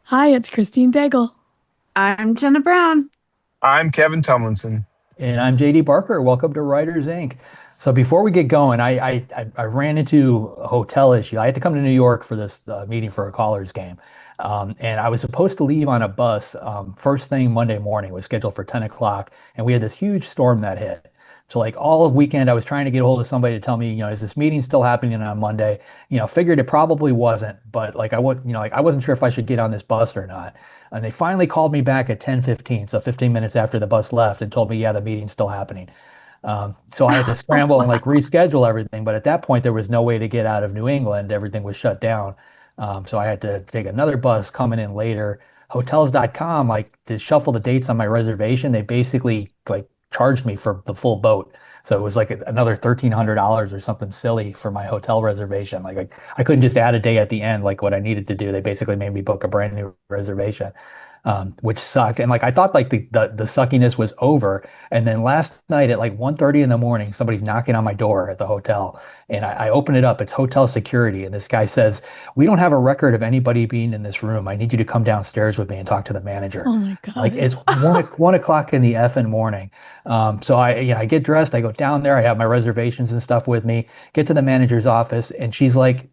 Hi, it's Christine Daigle. I'm Jena Brown. I'm Kevin Tumlinson. And I'm JD Barker. Welcome to Writers Inc. So before we get going, I ran into a hotel issue. I had to come to New York for this meeting for a Callers game, and I was supposed to leave on a bus first thing Monday morning. It was scheduled for 10 o'clock, and we had this huge storm that hit. So like all of weekend, I was trying to get a hold of somebody to tell me, is this meeting still happening on Monday? Figured it probably wasn't, but like I wasn't sure if I should get on this bus or not. And they finally called me back at 10:15, so 15 minutes after the bus left, and told me, yeah, the meeting's still happening. So I had to scramble and like reschedule everything. But at that point, there was no way to get out of New England. Everything was shut down. So I had to take another bus coming in later. Hotels.com, like to shuffle the dates on my reservation, they basically like charged me for the full boat. So it was like another $1,300 or something silly for my hotel reservation. Like I couldn't just add a day at the end like what I needed to do. They basically made me book a brand new reservation, which sucked. And like I thought like the suckiness was over. And then last night at like 1:30 in the morning, somebody's knocking on my door at the hotel. And I open it up. It's hotel security. And this guy says, "We don't have a record of anybody being in this room. I need you to come downstairs with me and talk to the manager." Oh my Like God. it's 1 o'clock in the effing morning. So I get dressed, I go down there, I have my reservations and stuff with me, get to the manager's office, and she's like,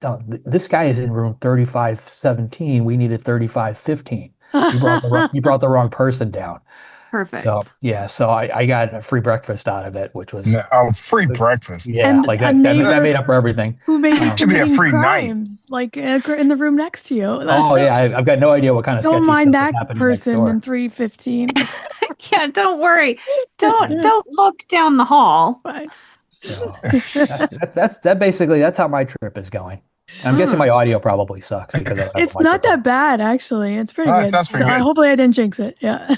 "No, this guy is in room 3517. We needed 3515. You brought the wrong person down." So Perfect. yeah, so I got a free breakfast out of it, which was No, oh, free breakfast. yeah, And like a that neighbor made up for everything. who may be Should be a committing free night. crimes, like in the room next to you. Oh yeah, I've got no idea what kind of Don't sketchy mind stuff is that happening next person in door. 315. Yeah, don't worry. Don't look down the hall. Right. So that's how my trip is going. I'm guessing Hmm. my audio probably sucks because I don't have a It's not microphone. that bad, actually. It's pretty Oh, that good. sounds pretty good. Hopefully, I didn't jinx it. Yeah.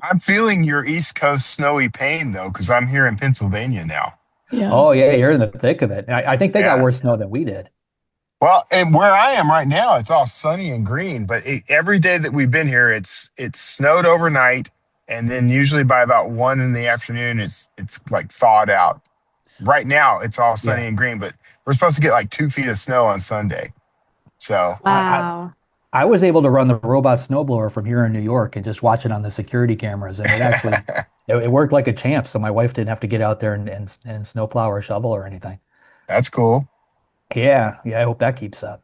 I'm feeling your East Coast snowy pain though, because I'm here in Pennsylvania now. Yeah. Oh yeah, you're in the thick of it. I think they got Yeah. worse snow than we did. Well, and where I am right now, it's all sunny and green. But every day that we've been here, it's snowed overnight, and then usually by about 1 in the afternoon, it's like thawed out. Right now, it's all sunny Yeah. and green, but we're supposed to get like 2 feet of snow on Sunday. So I, Wow. I was able to run the robot snowblower from here in New York and just watch it on the security cameras, and it worked like a champ. So my wife didn't have to get out there and snowplow or shovel or anything. that's cool. Yeah, yeah, I hope that keeps up.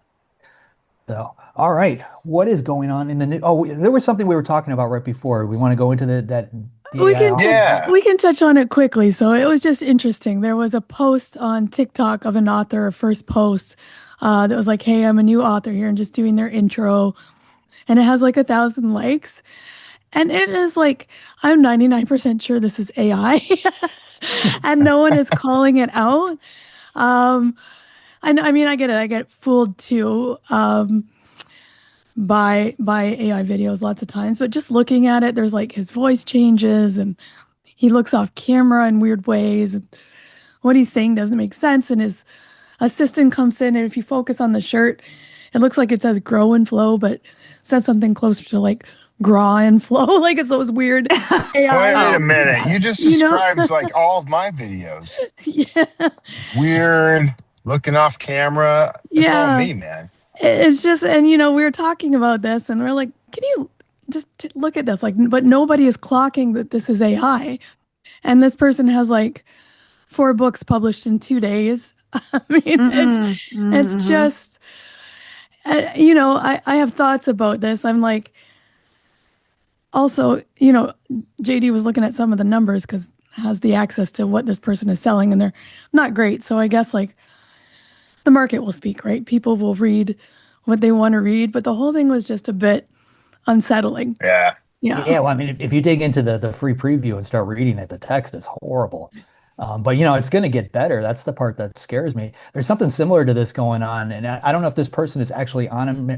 So, all right, what is going on in the new? Oh, there was something we were talking about right before. We want to go into the We AI can touch author. Yeah. we can touch on it quickly. So it was just interesting. There was a post on TikTok of an author, a first post, that was like, "Hey, I'm a new author here," and just doing their intro, and it has like 1,000 likes. And it is like, I'm 99% sure this is AI, and no one is calling it out. Um, I mean, I get it. I get fooled too, by AI videos lots of times, but just looking at it, there's like his voice changes and he looks off camera in weird ways, and what he's saying doesn't make sense. And his assistant comes in, and if you focus on the shirt, it looks like it says grow and flow, but says something closer to like graw and flow. Like it's those weird Wait AI, a Oh, minute. You just you know? described like all of my videos. Yeah. Weird, looking off camera. It's all Yeah. me, man. It's just, and we were talking about this, and we're like, can you just look at this? Like, but nobody is clocking that this is AI. And this person has like 4 books published in 2 days. I mean, mm-hmm, it's mm-hmm. just, I have thoughts about this. I'm like, also, JD was looking at some of the numbers because has the access to what this person is selling, and they're not great. So I guess like the market will speak, right? People will read what they want to read, but the whole thing was just a bit unsettling. Yeah. Yeah. Yeah, well, I mean, if you dig into the free preview and start reading it, the text is horrible. But it's going to get better. That's the part that scares me. There's something similar to this going on, and I don't know if this person is actually on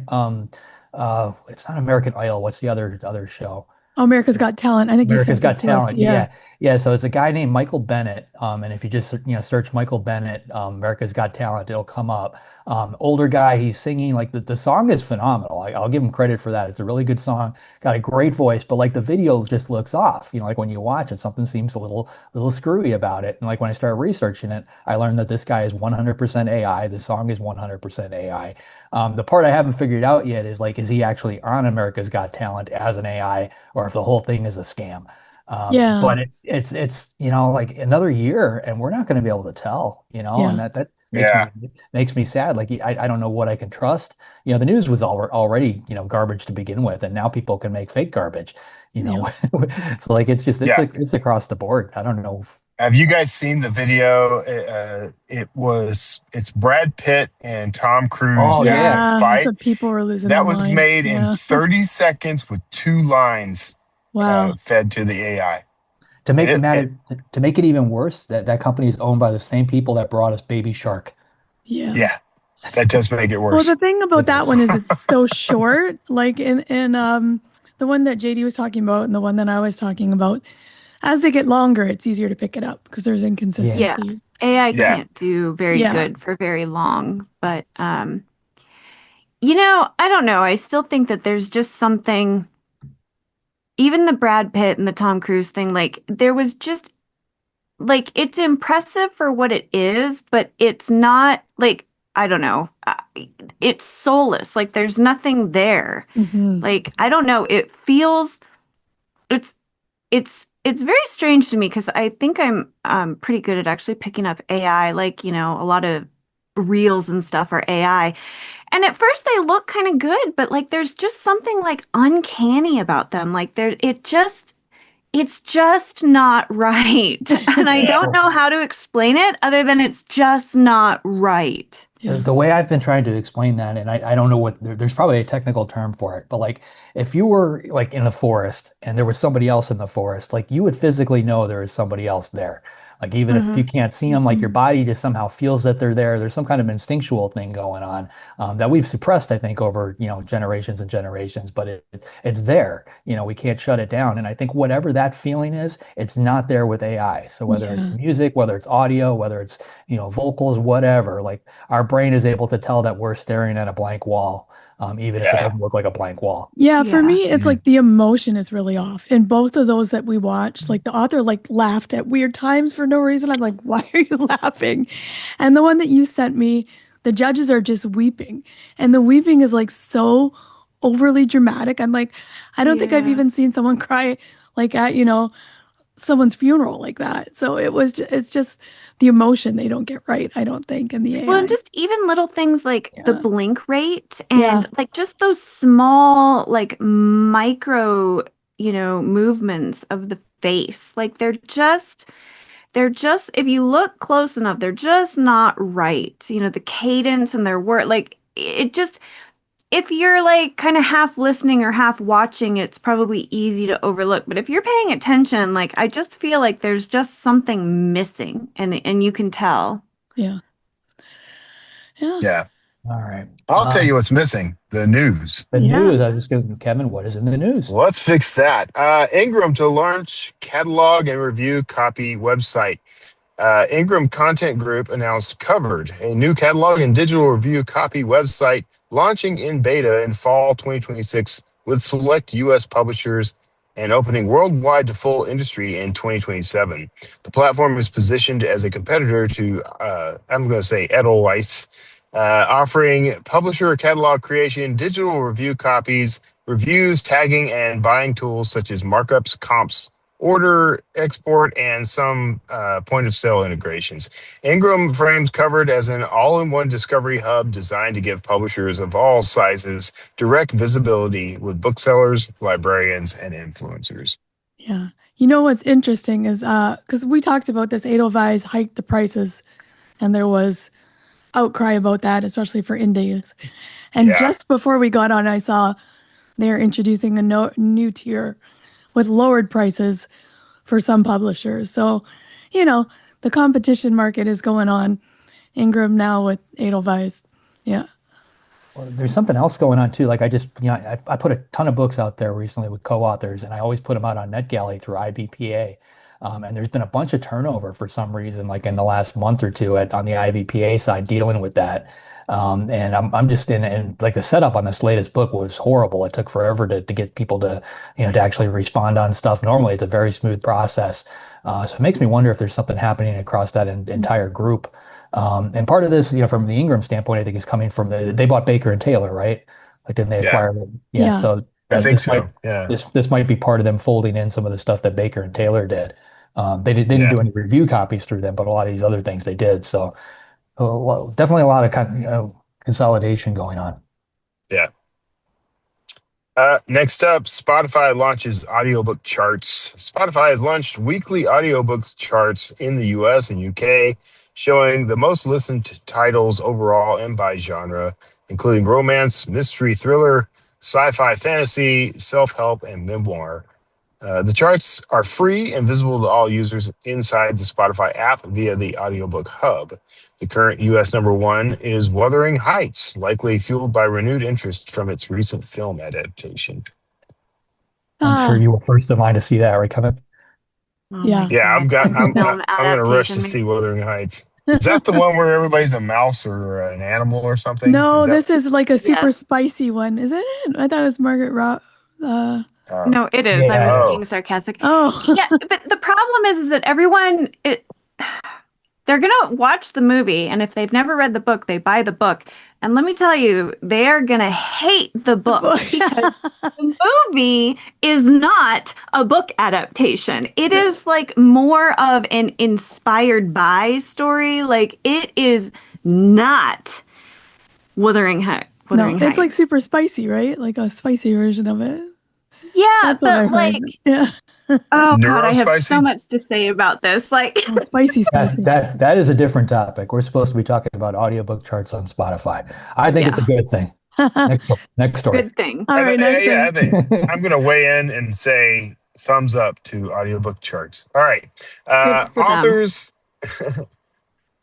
it's not American Idol. What's the other show? Oh, America's Got Talent. I think you America's sent it Got to us. Talent. Yeah. Yeah. Yeah. So it's a guy named Michael Bennett. And if you just, search Michael Bennett, America's Got Talent, it'll come up. Older guy, he's singing like the song is phenomenal. I'll give him credit for that. It's a really good song, got a great voice, but like the video just looks off. Like when you watch it, something seems a little screwy about it. And like when I started researching it, I learned that this guy is 100% AI. The song is 100% AI. The part I haven't figured out yet is like, is he actually on America's Got Talent as an AI, or if the whole thing is a scam? Yeah. But it's like another year and we're not going to be able to tell, and Yeah. that Yeah. makes me sad. Like I don't know what I can trust. The news was already, garbage to begin with, and now people can make fake garbage, you Yeah. know. So like Yeah. it's across the board. I don't know. Have you guys seen the video? It's Brad Pitt and Tom Cruise Oh in a yeah. Yeah. That's fight what people were losing their that was mind. made in Yeah. 30 seconds with two lines Wow. fed to the AI. To And make the matter to make it even worse, that company is owned by the same people that brought us Baby Shark. Yeah. yeah, that does make it Well, the worse. thing about It that does. one is it's so short. Like in the one that JD was talking about and the one that I was talking about, as they get longer, it's easier to pick it up because there's Yeah. Yeah, inconsistencies. AI Yeah, can't do very Yeah. good for very long, but I don't know. I still think that there's just something, even the Brad Pitt and the Tom Cruise thing, like there was just like it's impressive for what it is, but it's not like I don't know. It's soulless. Like there's nothing there. Hmm. Like I don't know. It feels it's it's very strange to me because I think I'm pretty good at actually picking up AI. Like, a lot of reels and stuff are AI. And at first they look kind of good, but like there's just something like uncanny about them. Like it's just not right. And I yeah, don't know how to explain it other than it's just not right. The, Yeah. the way I've been trying to explain that, and I don't know there's probably a technical term for it, but like if you were like in the forest and there was somebody else in the forest, like you would physically know there is somebody else there. Like even if you Hmm. can't see them, like your Hmm. body just somehow feels that they're there. There's some kind of instinctual thing going on that we've suppressed, I think, over generations and generations. But it's there. We can't shut it down. And I think whatever that feeling is, it's not there with AI. So whether it's Yeah. music, whether it's audio, whether it's vocals, whatever, like our brain is able to tell that we're staring at a blank wall, even if it yeah. doesn't look like a blank wall. Yeah, for Yeah. me, it's Mhm. like the emotion is really off. In both of those that we watched, like the author like laughed at weird times for no reason. I'm like, why are you laughing? And the one that you sent me, the judges are just weeping. And the weeping is like so overly dramatic. I'm like, I don't think I've Yeah. even seen someone cry like at, someone's funeral like that. So it's just the emotion they don't get right, I don't think, in the Well, and AI. just even little things like the Yeah. blink rate Yeah. and like just those small, like micro, movements of the face. Like they're just, if you look close enough, they're just not right. The cadence and their word, like it just, if you're like kind of half listening or half watching, it's probably easy to overlook. But if you're paying attention, like I just feel like there's just something missing and you can tell. Yeah. Yeah. Yeah. All right. I'll tell you what's missing: the news. The Yeah. news, I was just going, Kevin, what is in the news? Let's fix that. Ingram to launch catalog and review copy website. Ingram Content Group announced Covered, a new catalog and digital review copy website launching in beta in fall 2026 with select U.S. publishers and opening worldwide to full industry in 2027. The platform is positioned as a competitor to, I'm going to say, Edelweiss, offering publisher catalog creation, digital review copies, reviews, tagging, and buying tools such as markups, comps, order, export, and some point of sale integrations. Ingram frames Covered as an all in one discovery hub designed to give publishers of all sizes direct visibility with booksellers, librarians, and influencers. Yeah. You know what's interesting is because we talked about this, Edelweiss hiked the prices, and there was outcry about that, especially for indies. And Yeah, just before we got on, I saw they're introducing a new tier with lowered prices for some publishers. So, you know, the competition market is going on. Ingram now with Edelweiss. Yeah. Well, there's something else going on too. Like I just, I put a ton of books out there recently with co-authors, and I always put them out on NetGalley through IBPA. And there's been a bunch of turnover for some reason, like in the last month or two on the IBPA side dealing with that. And I'm just in, and like the setup on this latest book was horrible. It took forever to get people to, to actually respond on stuff. Normally, it's a very smooth process. So it makes me wonder if there's something happening across that entire group. And part of this, from the Ingram standpoint, I think is coming from they bought Baker and Taylor, right? Like, didn't they Yeah, acquire them? Yeah. Yeah. So I think this might so. Yeah, this might be part of them folding in some of the stuff that Baker and Taylor did. They didn't yeah, do any review copies through them, but a lot of these other things they did. So well, definitely a lot of consolidation going on. yeah. Next up, Spotify launches audiobook charts. Spotify has launched weekly audiobooks charts in the US and UK, showing the most listened to titles overall and by genre, including romance, mystery, thriller, sci-fi, fantasy, self-help, and memoir. The charts are free and visible to all users inside the Spotify app via the audiobook hub. The current US number one is Wuthering Heights, likely fueled by renewed interest from its recent film adaptation. I'm sure Ah, you were first in line to see that, right, Kevin? Oh my yeah. Yeah, God, that film I'm gonna rush to adaptation see makes Wuthering Heights. Is that the one where everybody's a mouse or an animal or something? Is No, that this is like a super yes. spicy one, isn't it? I thought it was Margaret Rob. uh, No, it is. I was Yeah. oh being sarcastic. Oh, Yeah, but the problem is that they're gonna watch the movie, and if they've never read the book, they buy the book. And let me tell you, they are gonna hate the the book. book because the movie is not a book adaptation. It No, is like more of an inspired by story. Like it is not no, Wuthering it's like Heights. super spicy, right? Like a spicy version of it. Yeah, That's what I but heard. like, Yeah. oh God, I have so neurospicy? much to say about this. Like, Oh, spicy, That spicy. that that is a different topic. We're supposed to be talking about audiobook charts on Spotify. I think it's a yeah, good thing. Next story. good thing. All right, next Yeah, thing. I think I'm gonna weigh in and say thumbs up to audiobook charts. All right, Good for them. authors.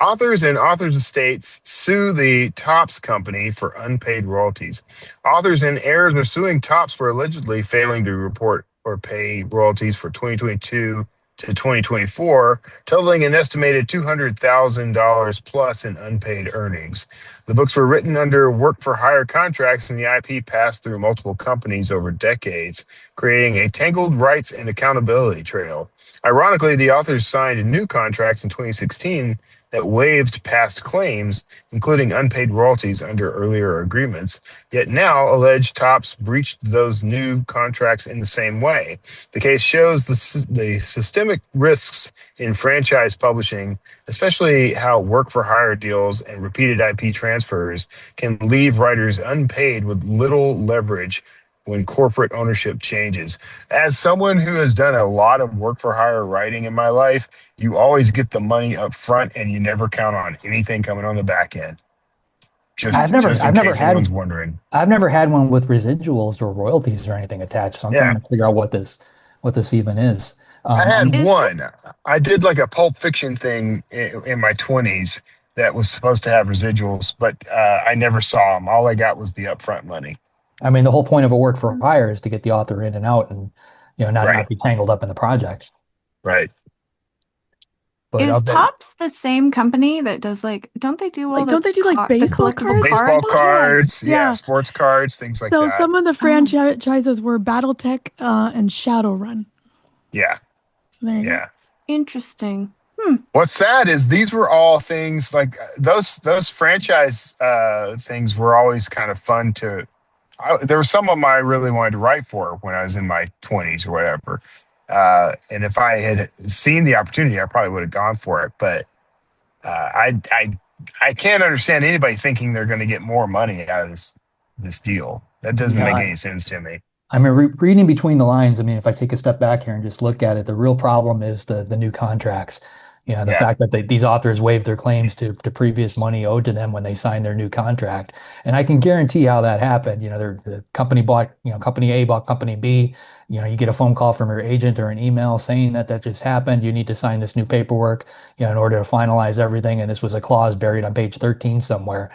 Authors and authors' estates sue the Topps company for unpaid royalties. Authors and heirs are suing Topps for allegedly failing to report or pay royalties for 2022 to 2024, totaling an estimated $200,000 plus in unpaid earnings. The books were written under work for hire contracts, and the IP passed through multiple companies over decades, creating a tangled rights and accountability trail. Ironically, the authors signed new contracts in 2016 that waived past claims, including unpaid royalties under earlier agreements, yet now allege Topps breached those new contracts in the same way. The case shows the systemic risks in franchise publishing, especially how work for hire deals and repeated IP transfers can leave writers unpaid with little leverage when corporate ownership changes. As someone who has done a lot of work for hire writing in my life, you always get the money up front and you never count on anything coming on the back end. Just I've never just in I've never case anyone's had wondering. I've never had one with residuals or royalties or anything attached. So I'm Yeah, trying to figure out what this even is. I had I'm Is it? one. I did like a Pulp Fiction thing in my 20s that was supposed to have residuals, but I never saw them. All I got was the upfront money. I mean, the whole point of a work for hire is to get the author in and out and not Right, be tangled up in the project. right. But Is of the Topps the same company that does like, don't they do all Like, don't they do like the baseball collectible cards? Baseball cards? Yeah, cards, yeah, yeah. sports cards, things like So that. some of the Oh, franchises were BattleTech and Shadowrun. Yeah, So there you go. yeah. interesting. Hmm. What's sad is these were all things like those franchise things were always kind of fun to. There were some of them I really wanted to write for when I was in my 20s or whatever. And if I had seen the opportunity, I probably would have gone for it. But I can't understand anybody thinking they're going to get more money out of this deal. That doesn't make yeah, any sense to me. I mean, reading between the lines, I mean, if I take a step back here and just look at it, the real problem is the new contracts. The Yeah, fact that these authors waived their claims to previous money owed to them when they signed their new contract. And I can guarantee how that happened. The company bought, company A bought company B. You get a phone call from your agent or an email saying that just happened. You need to sign this new paperwork, in order to finalize everything. And this was a clause buried on page 13 somewhere.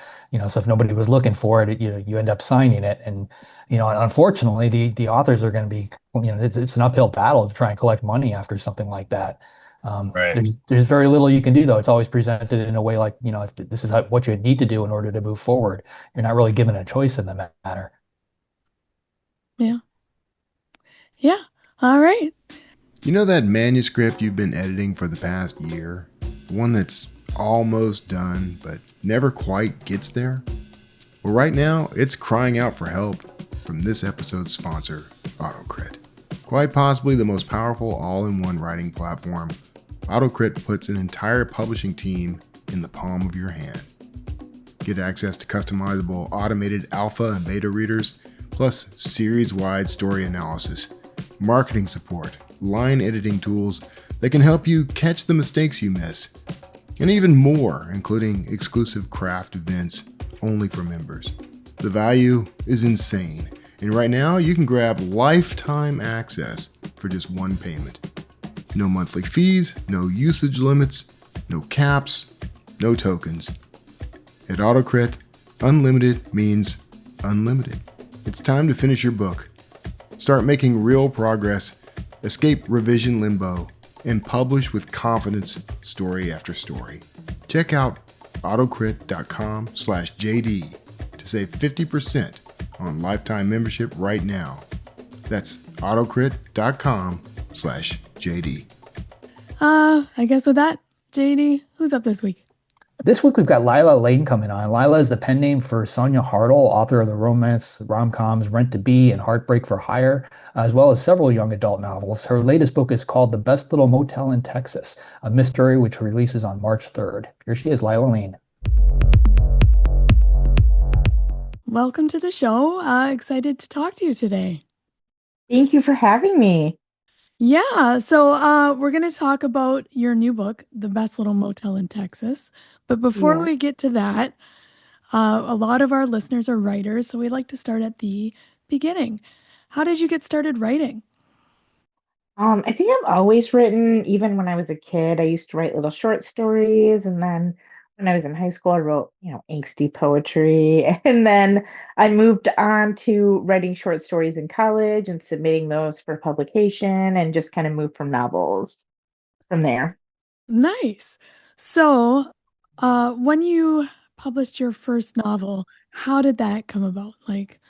So if nobody was looking for it, you end up signing it. And unfortunately, the authors are going to be, it's an uphill battle to try and collect money after something like that. Right. There's very little you can do though. It's always presented in a way like, if this is what you need to do in order to move forward. You're not really given a choice in the matter. Yeah. Yeah. All right. You know that manuscript you've been editing for the past year? One that's almost done, but never quite gets there? Well, right now, it's crying out for help from this episode's sponsor, AutoCrit. Quite possibly the most powerful all-in-one writing platform, AutoCrit puts an entire publishing team in the palm of your hand. Get access to customizable automated alpha and beta readers, plus series-wide story analysis, marketing support, line editing tools that can help you catch the mistakes you miss, and even more, including exclusive craft events only for members. The value is insane, and right now you can grab lifetime access for just one payment. No monthly fees, no usage limits, no caps, no tokens. At AutoCrit, unlimited means unlimited. It's time to finish your book. Start making real progress, escape revision limbo, and publish with confidence story after story. Check out autocrit.com/JD to save 50% on lifetime membership right now. That's autocrit.com/JD. I guess with that, JD, who's up this week? This week we've got Lyla Lane coming on. Lyla is the pen name for Sonia Hartle, author of the romance rom-coms Rent to Be and Heartbreak for Hire, as well as several young adult novels. Her latest book is called The Best Little Motel in Texas, a mystery which releases on March 3rd. Here she is, Lyla Lane. Welcome to the show. Excited to talk to you today. Thank you for having me. Yeah, so we're going to talk about your new book, The Best Little Motel in Texas. But before Yeah. we get to that, a lot of our listeners are writers, so we'd like to start at the beginning. How did you get started writing? I think I've always written, even when I was a kid. I used to write little short stories, and then when I was in high school, I wrote, angsty poetry. And then I moved on to writing short stories in college and submitting those for publication, and just kind of moved from novels from there. Nice. So, when you published your first novel, how did that come about? Like,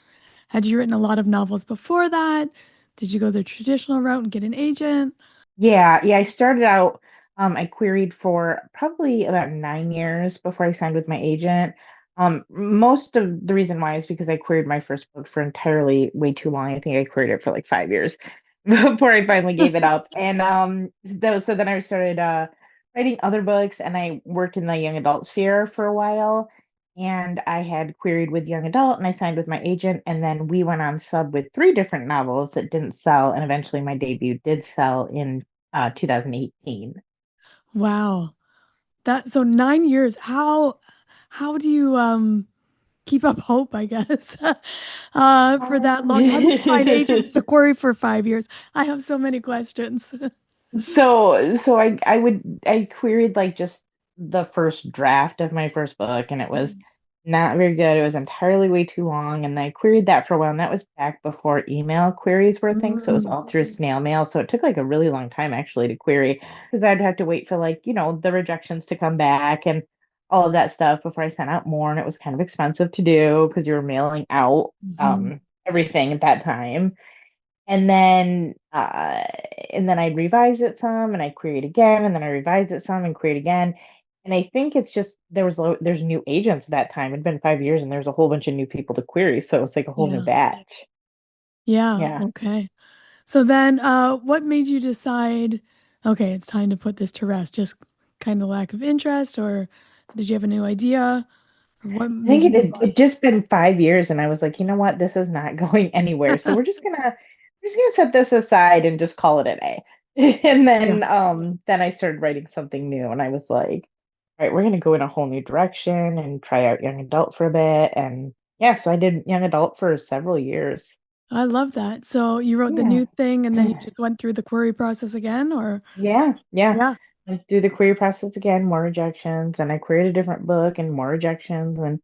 had you written a lot of novels before that? Did you go the traditional route and get an agent? Yeah. I started out, I queried for probably about 9 years before I signed with my agent. Most of the reason why is because I queried my first book for entirely way too long. I think I queried it for like 5 years before I finally gave it up. And so then I started writing other books, and I worked in the young adult sphere for a while. And I had queried with young adult, and I signed with my agent, and then we went on sub with three different novels that didn't sell, and eventually my debut did sell in 2018. Wow. That so 9 years. How do you keep up hope, I guess, for that long? How do you find agents to query for 5 years? I have so many questions. So I queried like just the first draft of my first book, and it was not very good. It was entirely way too long, and I queried that for a while, and that was back before email queries were a thing, so it was Mm, all through snail mail. So it took like a really long time actually to query, because I'd have to wait for like, the rejections to come back and all of that stuff before I sent out more, and it was kind of expensive to do because you were mailing out mhm. everything at that time. And then I'd revise it some, and I queried again, and then I revised it some and queried again. And I think it's just there's new agents that time. It'd been 5 years, and there's a whole bunch of new people to query, so it's like a whole new Yeah. batch. Yeah. Yeah. Okay. So then, what made you decide, okay, it's time to put this to rest? Just kind of lack of interest, or did you have a new idea? Or what I made think you it move had on? it just been 5 years, and I was like, you know what, this is not going anywhere. So we're just gonna set this aside and just call it a day. And Yeah. then I started writing something new, and I was like, all right, we're gonna go in a whole new direction and try out young adult for a bit. And yeah, so I did young adult for several years. I love that. So you wrote the Yeah. new thing and then you just went through the query process again, or? Yeah. Yeah. I do the query process again, more rejections, and I queried a different book and more rejections, and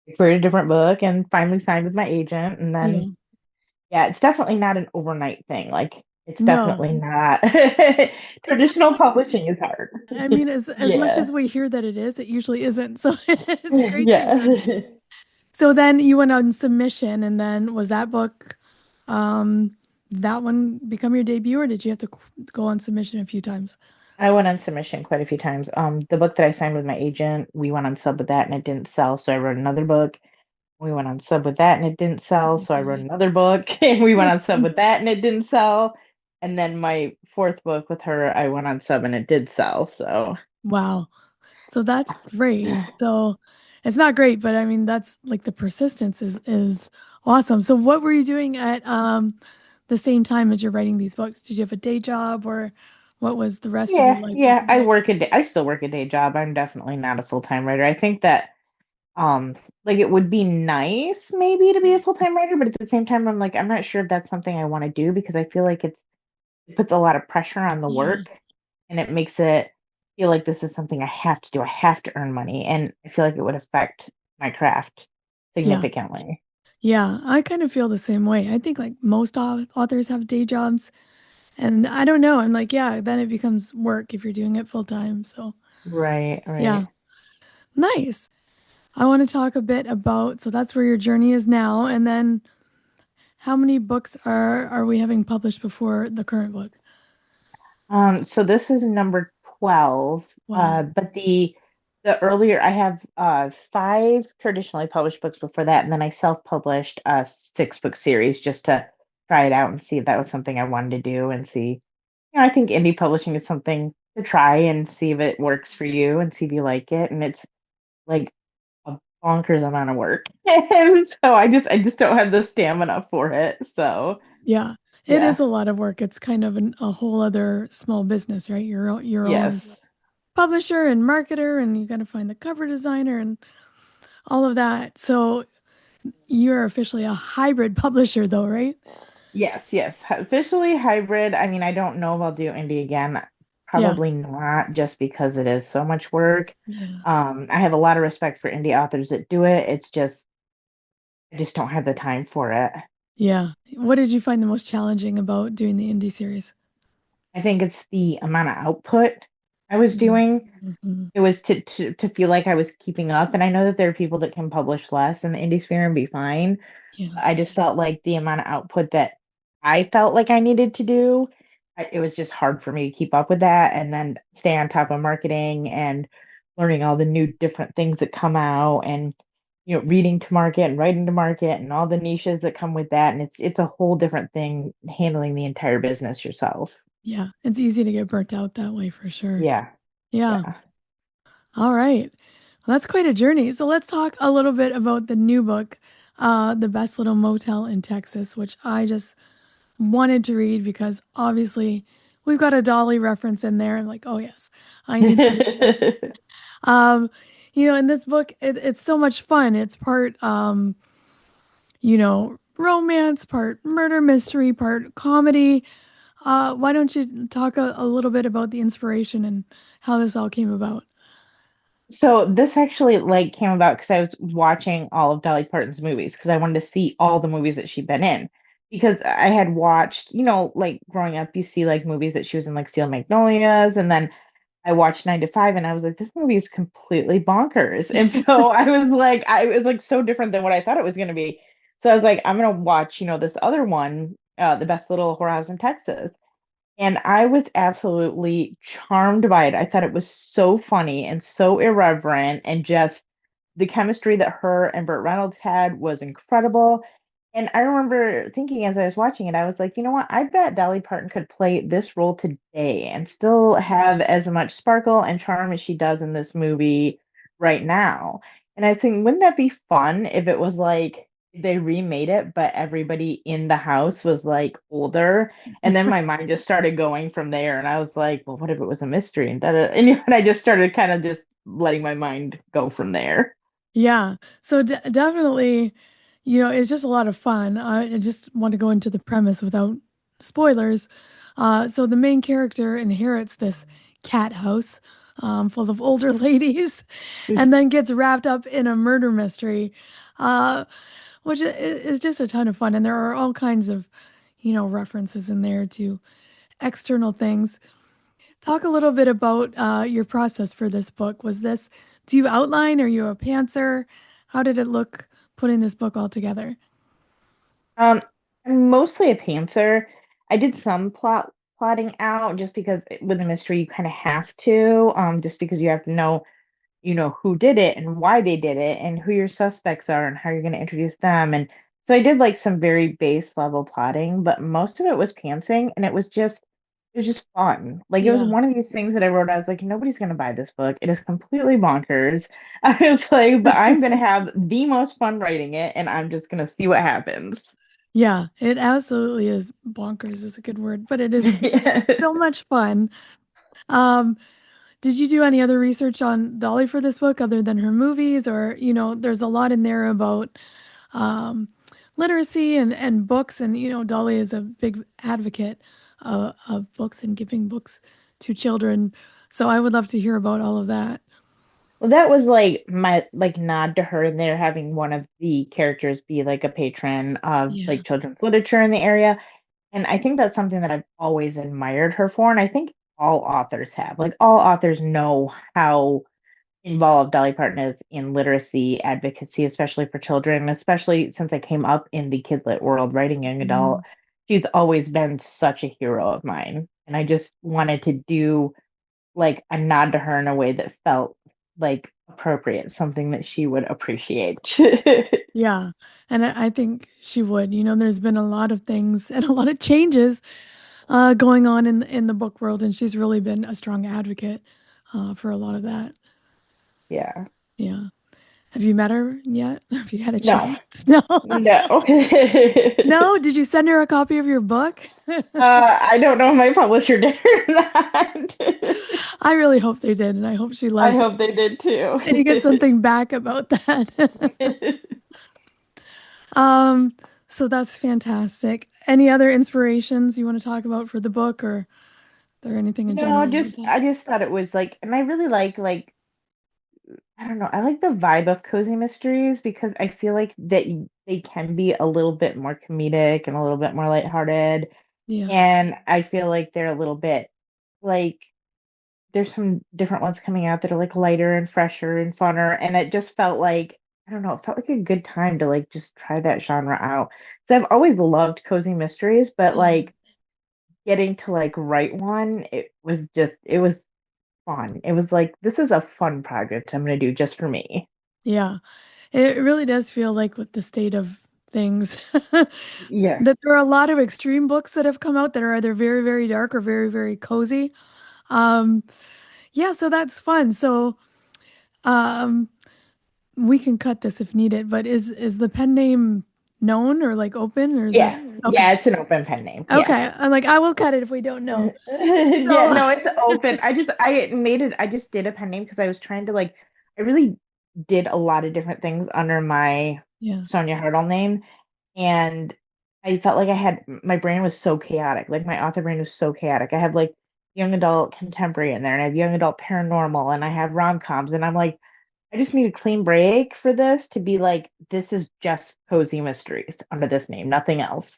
I queried a different book and finally signed with my agent. And then Yeah. yeah, it's definitely not an overnight thing. Like It's No. definitely not. Traditional publishing is hard. I mean, as much Yeah. as we hear that it is, it usually isn't. So it's great to hear. Yeah. So then you went on submission, and then was that book, um, that one become your debut, or did you have to go on submission a few times? I went on submission quite a few times. The book that I signed with my agent, we went on sub with that and it didn't sell, so I wrote another book. We went on sub with that and it didn't sell, so I wrote another book. And we went on sub with that and it didn't sell. And then my fourth book with her, I went on sub and it did sell. So Wow. So that's great. So it's not great, but I mean that's like the persistence is awesome. So what were you doing at the same time as you're writing these books? Did you have a day job, or what was the rest of your yeah, life like yeah, at night? I still work a day job. I'm definitely not a full-time writer. I think that like it would be nice maybe to be a full-time writer, but at the same time I'm like I'm not sure if that's something I want to do because I feel like it puts a lot of pressure on the Yeah. work and it makes it feel like this is something I have to do. I have to earn money and I feel like it would affect my craft Yeah. significantly. Yeah, I kind of feel the same way. I think like most authors have day jobs, and I don't know. I'm like, yeah, then it becomes work if you're doing it full time. So, Right, yeah, right. nice. I want to talk a bit about, so that's where your journey is now, and then how many books are we having published before the current book? So this is number 12. Wow. But the earlier I have five traditionally published books before that, and then I self-published a six-book series just to try it out and see if that was something I wanted to do and see. I think indie publishing is something to try and see if it works for you and see if you like it. And it's like a bonkers amount of work. And so I just don't have the stamina for it. So Yeah, it is yeah. a lot of work. It's kind of a whole other small business, right? Your own Yes. publisher and marketer, and you got to find the cover designer and all of that. So you're officially a hybrid publisher, though, right? Yes, yes. Officially hybrid. I mean, I don't know if I'll do indie again. Yeah. Probably not, just because it is so much work. Yeah. I have a lot of respect for indie authors that do it. It's just I just don't have the time for it. Yeah. What did you find the most challenging about doing the indie series? I think it's the amount of output I was doing. Mm-hmm. It was to feel like I was keeping up. And I know that there are people that can publish less in the indie sphere and be fine. Yeah. I just felt like the amount of output that I felt like I needed to do, it was just hard for me to keep up with that and then stay on top of marketing and learning all the new different things that come out and reading to market and writing to market and all the niches that come with that. And it's a whole different thing handling the entire business yourself. Yeah. It's easy to get burnt out that way for sure. Yeah. Yeah. Yeah. All right. Well, that's quite a journey. So let's talk a little bit about the new book, The Best Little Motel in Texas, which I just wanted to read because obviously we've got a Dolly reference in there. I'm like, oh yes, I need to read this. Um, in this book, it's so much fun. It's part, romance, part murder mystery, part comedy. Why don't you talk a little bit about the inspiration and how this all came about? So this actually like came about because I was watching all of Dolly Parton's movies because I wanted to see all the movies that she'd been in. Because I had watched, like growing up, you see like movies that she was in, like Steel Magnolias, and then I watched 9 to 5, and I was like, this movie is completely bonkers. And so I was like so different than what I thought it was going to be. So I was like, I'm gonna watch, this other one, The Best Little Whorehouse in Texas. And I was absolutely charmed by it. I thought it was so funny and so irreverent, and just the chemistry that her and Burt Reynolds had was incredible. And I remember thinking as I was watching it, I was like, you know what? I bet Dolly Parton could play this role today and still have as much sparkle and charm as she does in this movie right now. And I was thinking, wouldn't that be fun if it was like they remade it, but everybody in the house was like older? And then my mind just started going from there. And I was like, well, what if it was a mystery? And, and I just started kind of just letting my mind go from there. Yeah. So definitely, it's just a lot of fun. I just want to go into the premise without spoilers. So the main character inherits this cat house full of older ladies and then gets wrapped up in a murder mystery, uh, which is just a ton of fun. And there are all kinds of, references in there to external things. Talk a little bit about your process for this book. Do you outline? Are you a pantser? How did it look putting this book all together? Um, I'm mostly a pantser. I did some plotting out just because with a mystery you kind of have to, just because you have to know, who did it and why they did it and who your suspects are and how you're going to introduce them. And so I did like some very base level plotting, but most of it was pantsing, and it was just fun. Like it was Yeah. one of these things that I wrote. I was like, nobody's going to buy this book. It is completely bonkers. I was like, but I'm going to have the most fun writing it, and I'm just going to see what happens. Yeah, it absolutely is. Bonkers is a good word, but it is Yeah. so much fun. Um, did you do any other research on Dolly for this book other than her movies? Or, there's a lot in there about um, literacy and books. And, Dolly is a big advocate of books and giving books to children. So I would love to hear about all of that. Well, that was like my like nod to her, and they're having one of the characters be like a patron of Yeah. like children's literature in the area. And I think that's something that I've always admired her for. And I think all authors have. Like all authors know how involved Dolly Parton is in literacy advocacy, especially for children, especially since I came up in the kidlit world writing young adult. Mhm. She's always been such a hero of mine. And I just wanted to do like a nod to her in a way that felt like appropriate, something that she would appreciate. Yeah. And I think she would. There's been a lot of things and a lot of changes going on in the book world, and she's really been a strong advocate for a lot of that. Yeah. Yeah. Have you met her yet? Have you had a No, chance? No. no. No? Did you send her a copy of your book? I don't know if my publisher did or not. I really hope they did, and I hope she I loves it. hope they did too. And you get something back about that. Um, so that's fantastic. Any other inspirations you want to talk about for the book, or there anything in No, general about just that? I just thought it was like, and I really like I don't know, I like the vibe of cozy mysteries because I feel like that they can be a little bit more comedic and a little bit more lighthearted, Yeah. and I feel like they're a little bit like there's some different ones coming out that are like lighter and fresher and funner, and it just felt like I don't know, it felt like a good time to like just try that genre out. So I've always loved cozy mysteries, but Yeah. like getting to like write one, it was fun. It was like this is a fun project I'm gonna do just for me. Yeah. It really does feel like with the state of things Yeah. that there are a lot of extreme books that have come out that are either very, very dark or very, very cozy. Um, yeah, so that's fun. So, um, we can cut this if needed, but is the pen name known or like open or is it Yeah. okay? Yeah, it's an open pen name. Yeah. Okay. I'm like, I will cut it if we don't know. Yeah, So, no, it's open. I just did a pen name because I was trying to like I really did a lot of different things under my yeah. Sonia Hurdle name, and I felt like I had my brain was so chaotic. Like my author brain was so chaotic. I have like young adult contemporary in there, and I have young adult paranormal, and I have rom-coms, and I'm like, I just need a clean break for this to be like, this is just cozy mysteries under this name, nothing else.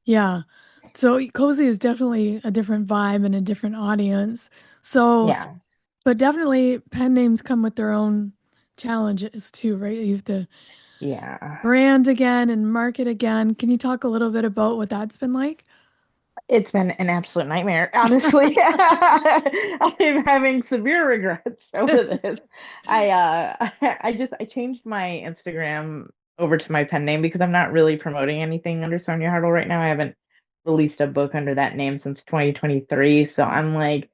Yeah. So cozy is definitely a different vibe and a different audience. So, Yeah. but definitely pen names come with their own challenges too, right? You have to Yeah. brand again and market again. Can you talk a little bit about what that's been like? It's been an absolute nightmare, honestly. I'm having severe regrets over this. I changed my Instagram over to my pen name because I'm not really promoting anything under Sonia Hartle right now. I haven't released a book under that name since 2023. So I'm like,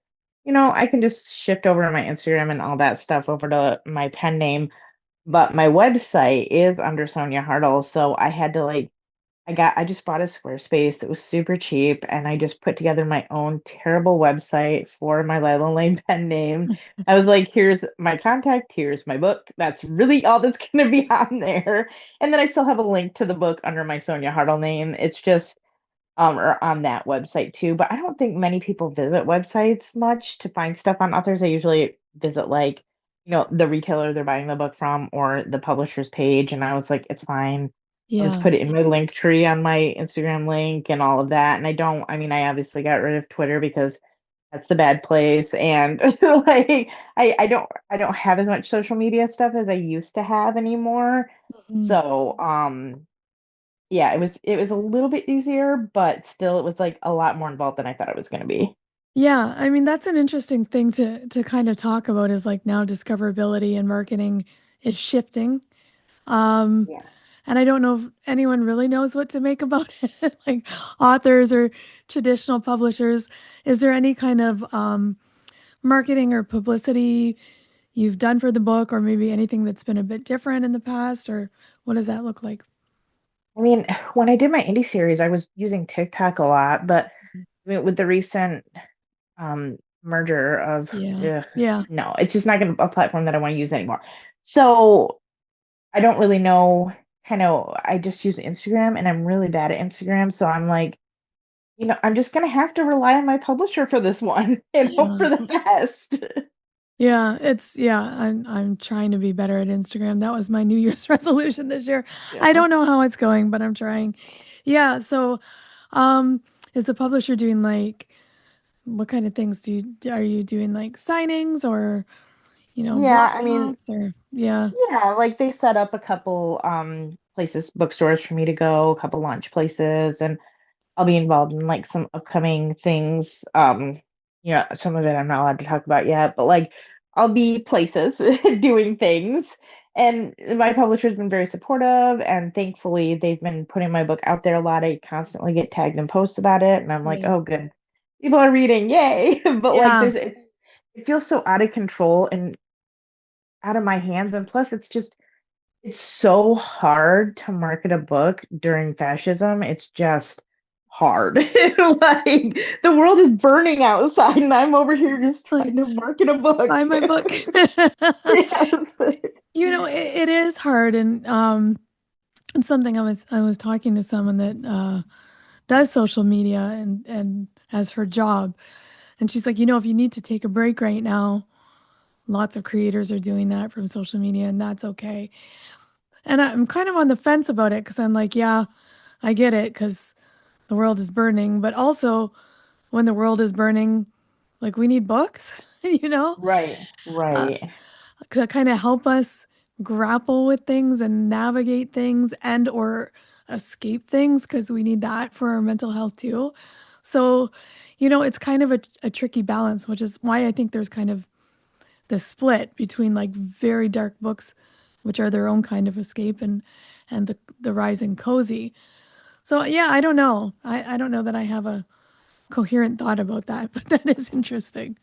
I can just shift over my Instagram and all that stuff over to my pen name. But my website is under Sonia Hartle. So I had to like I just bought a Squarespace. It was super cheap, and I just put together my own terrible website for my Lyla Lane pen name. I was like, here's my contact, here's my book. That's really all that's gonna be on there. And then I still have a link to the book under my Sonia Hartle name. It's just or on that website too. But I don't think many people visit websites much to find stuff on authors. I usually visit like, the retailer they're buying the book from or the publisher's page. And I was like, it's fine. I'll just Yeah. put it in my link tree on my Instagram link and all of that. And I mean, I obviously got rid of Twitter because that's the bad place. And like I don't have as much social media stuff as I used to have anymore. Mhm. So yeah, it was a little bit easier, but still it was like a lot more involved than I thought it was gonna be. Yeah, I mean that's an interesting thing to kind of talk about is like now discoverability and marketing is shifting. Um, Yeah. and I don't know if anyone really knows what to make about it, like authors or traditional publishers. Is there any kind of marketing or publicity you've done for the book, or maybe anything that's been a bit different in the past, or what does that look like? I mean, when I did my indie series, I was using TikTok a lot, but I mean, with the recent merger of Yeah. Yeah. no, it's just not gonna a platform that I want to use anymore. So I don't really know. Kind of, I just use Instagram, and I'm really bad at Instagram. So I'm like, I'm just gonna have to rely on my publisher for this one and hope Yeah. for the best. Yeah, I'm trying to be better at Instagram. That was my New Year's resolution this year. Yeah. I don't know how it's going, but I'm trying. Yeah, so um is the publisher doing like what kind of things are you doing like signings or, Yeah, blog I mean, talks or yeah, yeah, like they set up a couple places, bookstores for me to go, a couple lunch places, and I'll be involved in like some upcoming things. Some of it I'm not allowed to talk about yet, but like I'll be places doing things. And my publisher's been very supportive, and thankfully they've been putting my book out there a lot. I constantly get tagged in posts about it, and I'm like, yeah. oh, good, people are reading, yay! But like, Yeah. it feels so out of control and out of my hands, and plus, it's so hard to market a book during fascism. It's just hard. Like the world is burning outside, and I'm over here just Like trying to market a book. buy my book. Yes. It is hard and it's something I was talking to someone that does social media and as her job. And she's like, if you need to take a break right now, lots of creators are doing that from social media, and that's okay. And I'm kind of on the fence about it because I'm like, yeah, I get it because the world is burning, but also when the world is burning, like we need books, Right, uh, right. to kind of help us grapple with things and navigate things and or escape things because we need that for our mental health too. So, it's kind of a tricky balance, which is why I think there's kind of the split between like very dark books, which are their own kind of escape, and the rising cozy. So yeah, I don't know. I don't know that I have a coherent thought about that, but that is interesting.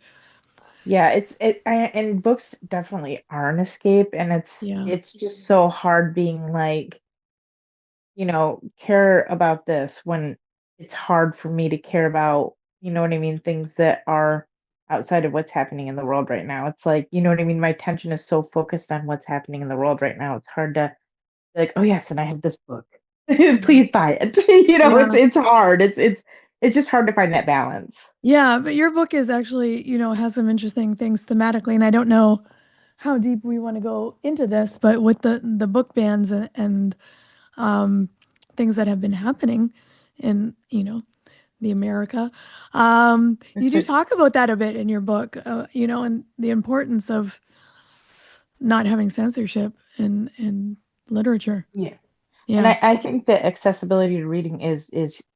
Yeah, and books definitely are an escape, and Yeah. it's just so hard being like, care about this when it's hard for me to care about, you know what I mean, things that are outside of what's happening in the world right now. It's like, you know what I mean? My attention is so focused on what's happening in the world right now. It's hard to be like, oh yes, and I have this book. Yeah. Please buy it. Yeah. It's hard. It's just hard to find that balance. Yeah, but your book is actually, has some interesting things thematically, and I don't know how deep we want to go into this, but with the book bans and um, things that have been happening in, the America, you do talk about that a bit in your book, and the importance of not having censorship in literature. Yes. And Yeah, I think that accessibility to reading is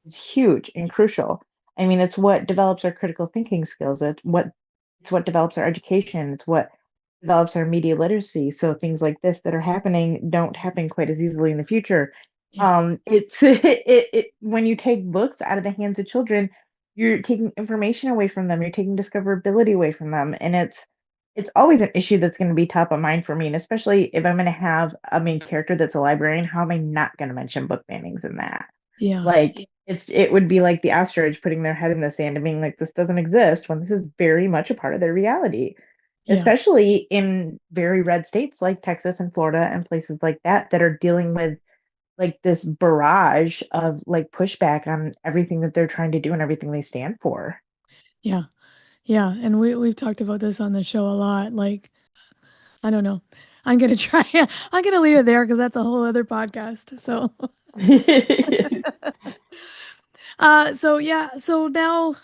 huge and crucial. I mean, it's what develops our critical thinking skills. It's what develops our education. It's what develops our media literacy. So things like this that are happening don't happen quite as easily in the future. yeah, It's when you take books out of the hands of children, you're taking information away from them. You're taking discoverability away from them, and it's always an issue that's going to be top of mind for me. And especially if I'm going to have a main character that's a librarian, how am I not going to mention book bannings in that? yeah, Like it would be like the ostrich putting their head in the sand and being like, this doesn't exist when this is very much a part of their reality, yeah, especially in very red states like Texas and Florida and places like that that are dealing with like this barrage of like pushback on everything that they're trying to do and everything they stand for. yeah, yeah. And we've talked about this on the show a lot. Like, I don't know. I'm gonna try. I'm gonna leave it there because that's a whole other podcast. So, so yeah. So now,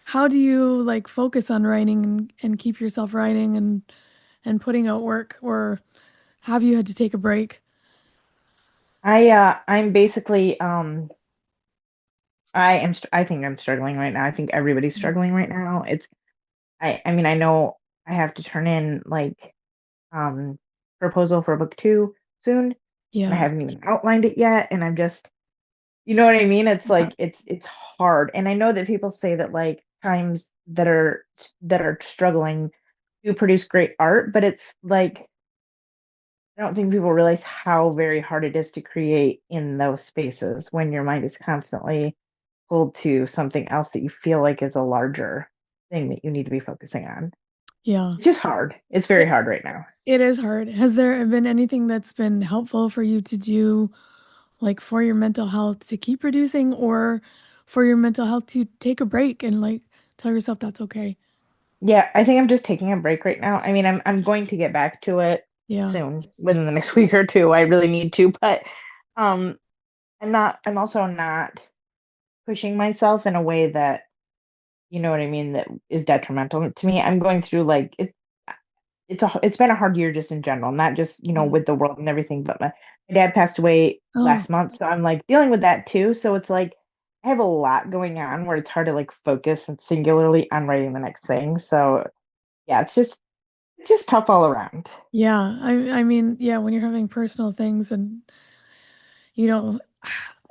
how do you like focus on writing and keep yourself writing and putting out work, or have you had to take a break? I'm basically I think I'm struggling right now. I think everybody's struggling right now. I mean I know I have to turn in like um proposal for book 2 soon, and I Yeah. haven't even outlined it yet, and I'm just, you know what I mean? It's Yeah. like it's hard. And I know that people say that like times that are struggling do produce great art, but it's like I don't think people realize how very hard it is to create in those spaces when your mind is constantly pulled to something else that you feel like is a larger thing that you need to be focusing on. Yeah. It's just hard. It's very It, hard right now. it is hard. Has there been anything that's been helpful for you to do, like for your mental health to keep producing, or for your mental health to take a break and like tell yourself that's okay? Yeah, I think I'm just taking a break right now. I mean, I'm going to get back to it Yeah. soon, within the next week or two. I really need to, but um I'm also not pushing myself in a way that, you know what I mean, that is detrimental to me. I'm going through like it's been a hard year just in general, not just, you know, Yeah. with the world and everything, but my dad passed away Oh, last month, so I'm like dealing with that too. So it's like I have a lot going on where it's hard to like focus and singularly on writing the next thing. So yeah, it's just tough all around. yeah. I mean, yeah, when you're having personal things and you know,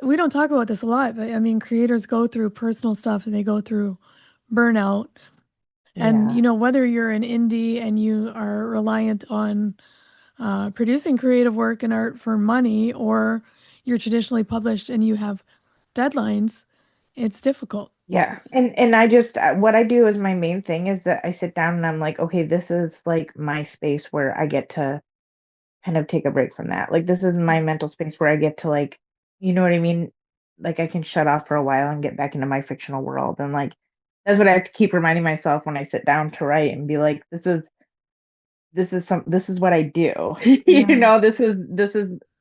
we don't talk about this a lot, but I mean, creators go through personal stuff and they go through burnout. And, Yeah. whether you're an indie and you are reliant on producing creative work and art for money, or you're traditionally published and you have deadlines, it's difficult. Yeah. And I just what I do is my main thing is that I sit down and I'm like, okay, this is like my space where I get to kind of take a break from that. Like this is my mental space where I get to like, you know what I mean? Like I can shut off for a while and get back into my fictional world. And like that's what I have to keep reminding myself when I sit down to write and be like, this is what I do. You Yeah, know, this is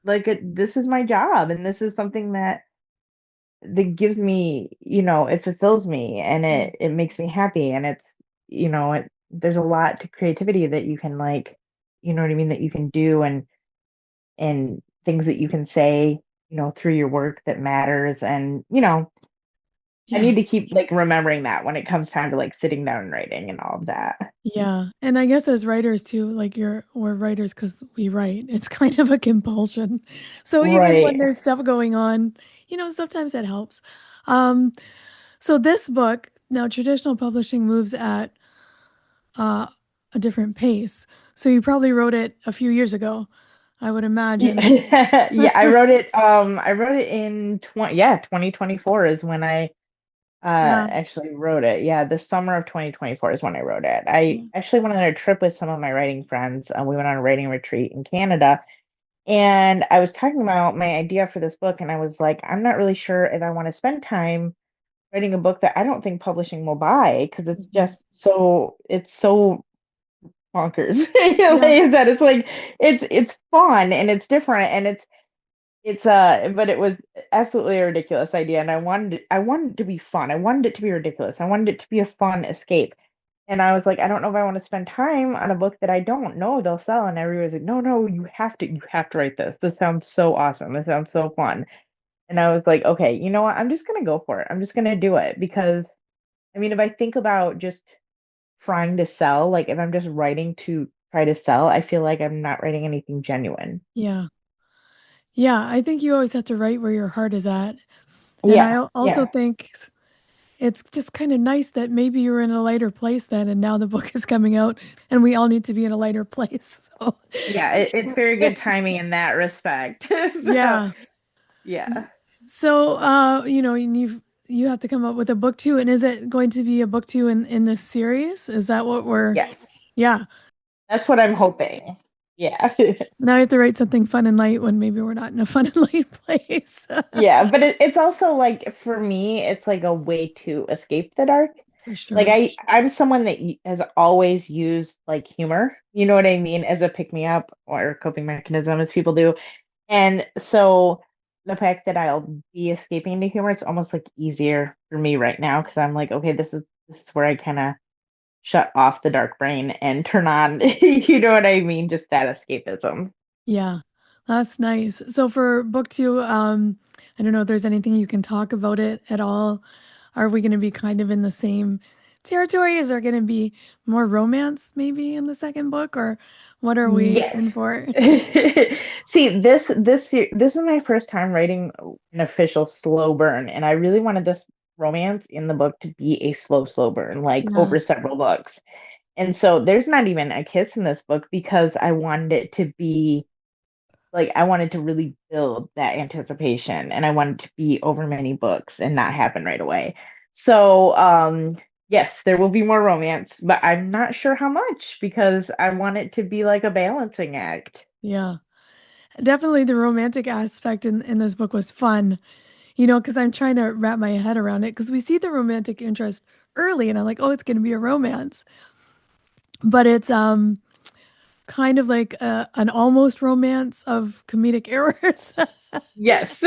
like this is my job, and this is something that gives me, you know, it fulfills me, and yeah, it makes me happy, and it's, you know, there's a lot to creativity that you can like, you know what I mean, that you can do, and things that you can say, you know, through your work that matters. And, you know, I yeah, need to keep like remembering that when it comes time to like sitting down and writing and all of that. yeah. And I guess as writers too, like we're writers because we write. It's kind of a compulsion. So even when Right. there's stuff going on, sometimes it helps. Um, so this book, now traditional publishing moves at uh, a different pace. So you probably wrote it a few years ago, I would imagine. Yeah, yeah, I wrote it in 2024 is when I Yeah. actually wrote it. Yeah, the summer of 2024 is when I wrote it. I Yeah. actually went on a trip with some of my writing friends. We went on a writing retreat in Canada, and I was talking about my idea for this book, and I was like, I'm not really sure if I want to spend time writing a book that I don't think publishing will buy, because Mhm. it's so bonkers. Like Yeah. I said, it's like it's fun and it's different, and but it was absolutely a ridiculous idea, and I wanted it to be fun. I wanted it to be ridiculous. I wanted it to be a fun escape. And I was like, I don't know if I want to spend time on a book that I don't know they'll sell. And everybody's like, no, no, you have to write this. This sounds so awesome. This sounds so fun. And I was like, okay, you know what? I'm just gonna go for it. I'm just gonna do it because I mean, if I think about just trying to sell, like if I'm just writing to try to sell, I feel like I'm not writing anything genuine. Yeah. Yeah. I think you always have to write where your heart is at. And I Yeah, also yeah. think it's just kind of nice that maybe you're in a lighter place then, and now the book is coming out, and we all need to be in a lighter place. So, Yeah, it's very good timing in that respect. So, yeah. yeah. So, and you have to come up with a book too. And is it going to be a book two in this series? Is that what we're? Yes. Yeah. That's what I'm hoping. Yeah. Now I have to write something fun and light when maybe we're not in a fun and light place. Yeah, but it's also like for me, it's like a way to escape the dark. For Like sure. I'm someone that has always used like humor, you know what I mean, as a pick me up or coping mechanism, as people do. And so the fact that I'll be escaping into humor, it's almost like easier for me right now because I'm like, okay, this is where I kind of shut off the dark brain and turn on, you know what I mean, just that escapism. Yeah, that's nice. So for book two, I don't know if there's anything you can talk about it at all. Are we going to be kind of in the same territory? Is there going to be more romance maybe in the second book, or what are we in Yes. for? See, this is my first time writing an official slow burn, and I really wanted this romance in the book to be a slow burn, like Yeah, over several books. And so there's not even a kiss in this book because I wanted it to be like I wanted to really build that anticipation and I wanted to be over many books and not happen right away. So, yes, there will be more romance, but I'm not sure how much because I want it to be like a balancing act. yeah. Definitely the romantic aspect in this book was fun, you know, because I'm trying to wrap my head around it because we see the romantic interest early and I'm like, oh, it's going to be a romance. But it's kind of like an almost romance of comedic errors. Yes.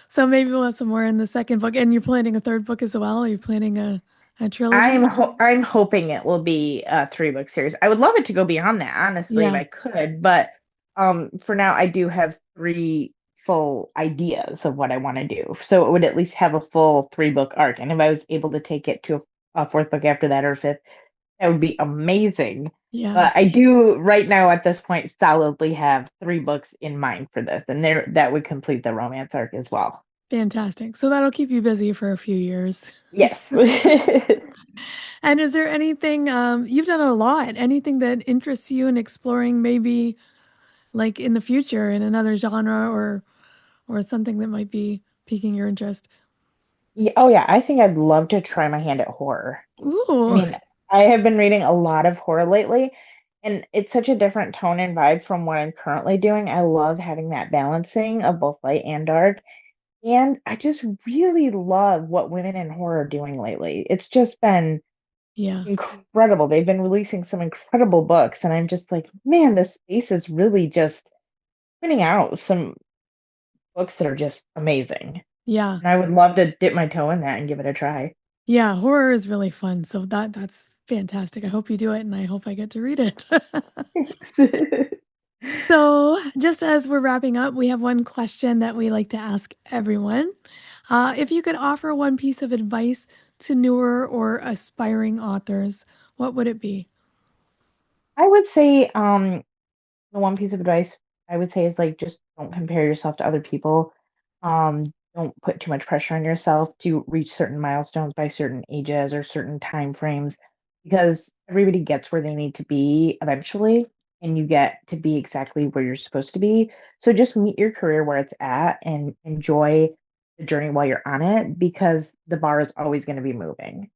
So maybe we'll have some more in the second book. And you're planning a third book as well? Are you planning a trilogy? I'm hoping it will be a 3 book series. I would love it to go beyond that, honestly, if Yeah, I could, but for now I do have 3 full ideas of what I want to do. So it would at least have a full 3 book arc. And if I was able to take it to a fourth book after that or fifth, that would be amazing. yeah. But I do right now at this point solidly have 3 books in mind for this, and there that would complete the romance arc as well. Fantastic. So that'll keep you busy for a few years. Yes. And is there anything you've done a lot, anything that interests you in exploring maybe like in the future in another genre or something that might be piquing your interest? Yeah, oh yeah, I think I'd love to try my hand at horror. I Ooh, mean, I have been reading a lot of horror lately, and it's such a different tone and vibe from what I'm currently doing. I love having that balancing of both light and dark. And I just really love what women in horror are doing lately. It's just been yeah. incredible. They've been releasing some incredible books, and I'm just like, man, this space is really just putting out some books that are just amazing. Yeah. And I would love to dip my toe in that and give it a try. Yeah, horror is really fun. So that's fantastic. I hope you do it and I hope I get to read it. So, just as we're wrapping up, we have one question that we like to ask everyone. If you could offer one piece of advice to newer or aspiring authors, what would it be? I would say the one piece of advice I would say is like just don't compare yourself to other people. Don't put too much pressure on yourself to reach certain milestones by certain ages or certain time frames because everybody gets where they need to be eventually and you get to be exactly where you're supposed to be. So just meet your career where it's at and enjoy the journey while you're on it because the bar is always going to be moving.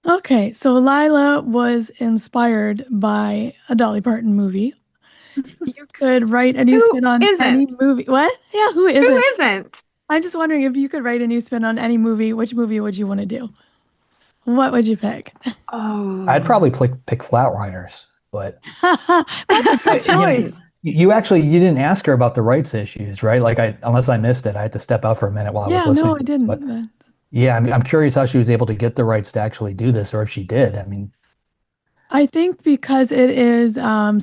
Okay, so Lila was inspired by a Dolly Parton movie. You could write a new Who spin on any isn't? movie. What? Yeah, who Who isn't? isn't? I'm just wondering if you could write a new spin on any movie, which movie would you want to do? What would you pick? I'd Oh. probably pick Flatliners, but That's a good you, choice. you didn't ask her about the rights issues, right? Like unless I missed it, I had to step out for a minute while I was Yeah, no, listening. I But didn't. yeah, I'm curious how she was able to get the rights to actually do this, or if she did. I mean, I think because it is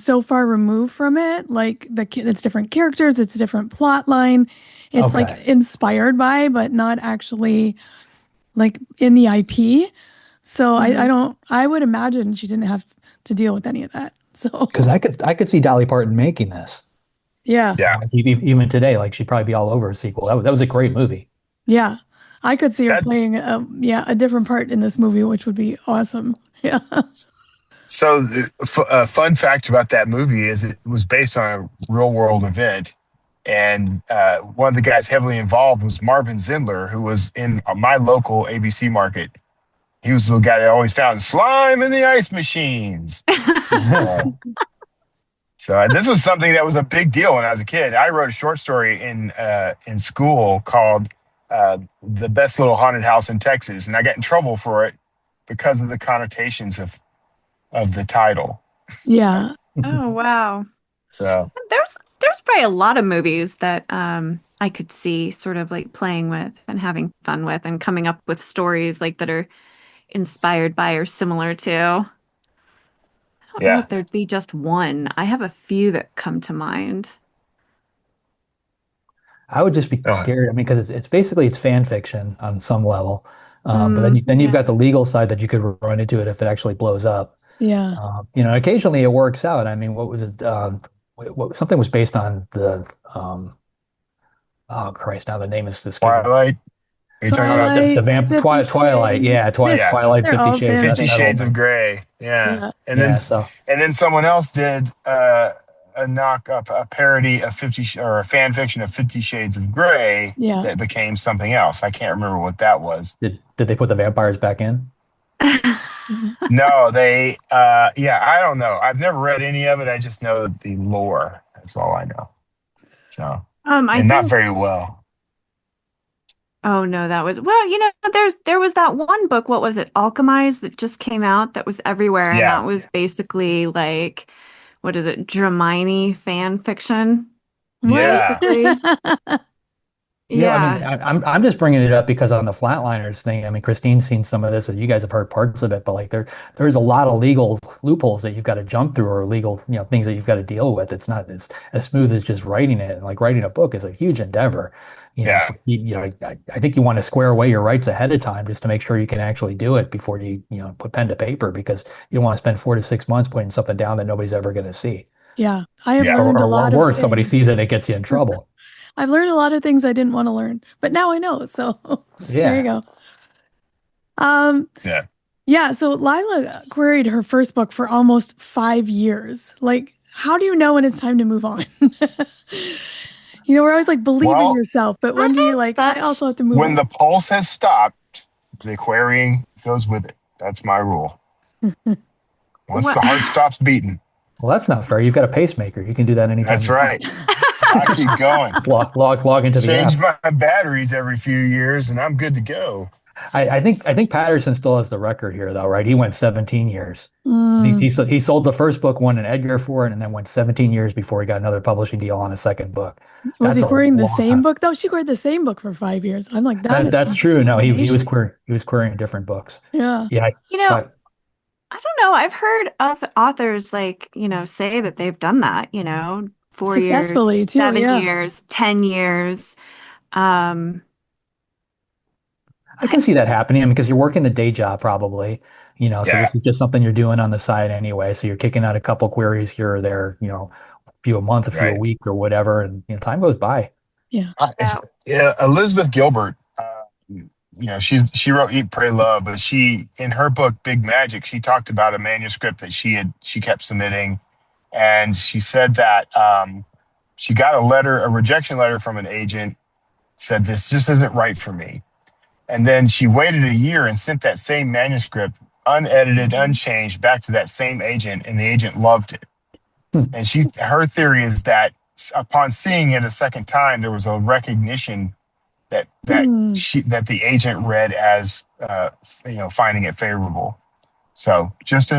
so far removed from it, like it's different characters, it's a different plot line. It's like okay, inspired by, but not actually like in the IP. So I Mhm. don't, I would imagine she didn't have to deal with any of that. So because I could see Dolly Parton making this. yeah, Yeah, Like, even today, like she'd probably be all over a sequel. That was a great movie. yeah. I could see her that playing a different part in this movie, which would be awesome. Yeah. so a fun fact about that movie is it was based on a real world event, and one of the guys heavily involved was Marvin Zindler, who was in my local ABC market. He was the guy that always found slime in the ice machines. Uh, so this was something that was a big deal when I was a kid. I wrote a short story in school called the best little haunted house in Texas, and I got in trouble for it because of the connotations of the title. Yeah. Oh, wow. So There's probably a lot of movies that I could see sort of like playing with and having fun with and coming up with stories like that are inspired by or similar to. I don't know yeah. if there'd be just one. I have a few that come to mind. I would just be Oh, scared. I mean, because it's basically it's fan fiction on some level. But then then you've Yeah. got the legal side that you could run into it if it actually blows up. Yeah. Occasionally it works out. I mean, what was it? Something was based on the oh Christ, now the name is escaping me. Twilight. Are you talking about The Twilight, vamp 50 Twilight, yeah, Shades. yeah, Twilight, They're 50 all Shades. fan Fifty That old Shades of fiction. one. Grey? Yeah, Yeah. Yeah, so and then someone else did a knock up a parody of or a fan fiction of 50 Shades of Grey Yeah. that became something else. I can't remember what that was. did they put the vampires back in? Mhm. No, they yeah, I don't know. I've never read any of it. I just know the lore. That's all I know. So, I and not think very well. oh no, that was well, there was that one book, what was it, Alchemized that just came out that was everywhere, and Yeah. that was basically like what is it, Dramini fan fiction, What? Yeah. basically. I mean, Yeah. I'm just bringing it up because on the Flatliners thing, I mean, Christine's seen some of this, and you guys have heard parts of it, but like there's a lot of legal loopholes that you've got to jump through, or legal, things that you've got to deal with. It's not as smooth as just writing it. And like writing a book is a huge endeavor, Yeah. So I think you want to square away your rights ahead of time just to make sure you can actually do it before you put pen to paper, because you don't want to spend 4 to 6 months putting something down that nobody's ever going to see, Yeah. I have Yeah. learned a or lot of worse, somebody things. sees it and it gets you in trouble. I've learned a lot of things I didn't want to learn, but now I know. So there you Yeah. go. Um, Yeah. yeah, so Lila queried her first book for almost 5 years. Like, how do you know when it's time to move on? We're always like, believe in Well, yourself, but when That do you is like, I such also have to move when on? the pulse has stopped, the querying goes with it. That's my rule. Once what the heart stops beating, Well, that's not fair. You've got a pacemaker. You can do that anytime that's you want. right. I keep going. Log into the Change app. my batteries every few years, and I'm good to go. I think Patterson still has the record here, though, right? He went 17 years. Mm. He sold the first book, won an Edgar for it, and then went 17 years before he got another publishing deal on a second book. Was That's he a querying the long same time. book though? She queried the same book for 5 years. I'm like, that is That's some true. No, determination. he was querying different books. Yeah. Yeah, you know, but I don't know. I've heard authors like, say that they've done that, 4 years, Successfully too. seven Yeah. years, 10 years. Um, I I, can see that happening. I mean, because you're working the day job probably, so Yeah, this is just something you're doing on the side anyway. So you're kicking out a couple queries here or there, a few a month, a few a right. week or whatever, and time goes by. Yeah. It's yeah. yeah, Elizabeth Gilbert. She wrote Eat, Pray, Love, but she in her book Big Magic, she talked about a manuscript that she kept submitting, and she said that she got a rejection letter from an agent, said this just isn't right for me, and then she waited a year and sent that same manuscript unedited, unchanged, back to that same agent, and the agent loved it. Hmm. And her theory is that upon seeing it a second time, there was a recognition Hmm. that the agent read as finding it favorable. So just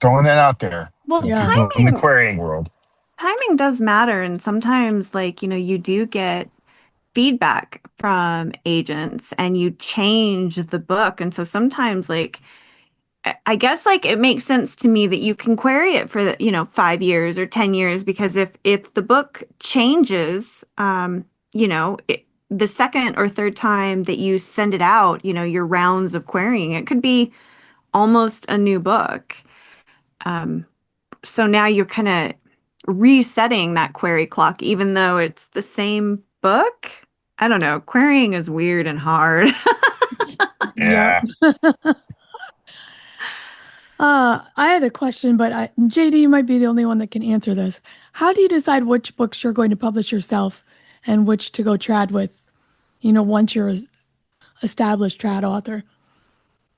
throwing that out there Well, for the Yeah. people in the querying world. timing does matter. And sometimes, like, you do get feedback from agents and you change the book. And so sometimes, like, I guess like it makes sense to me that you can query it for 5 years or 10 years, because if the book changes, the second or third time that you send it out, your rounds of querying, it could be almost a new book. Um, so now you're kind of resetting that query clock, even though it's the same book. I don't know. Querying is weird and hard. Yep. Yeah. I had a question, but JD, you might be the only one that can answer this. How do you decide which books you're going to publish yourself and which to go trad with, once you're an established trad author?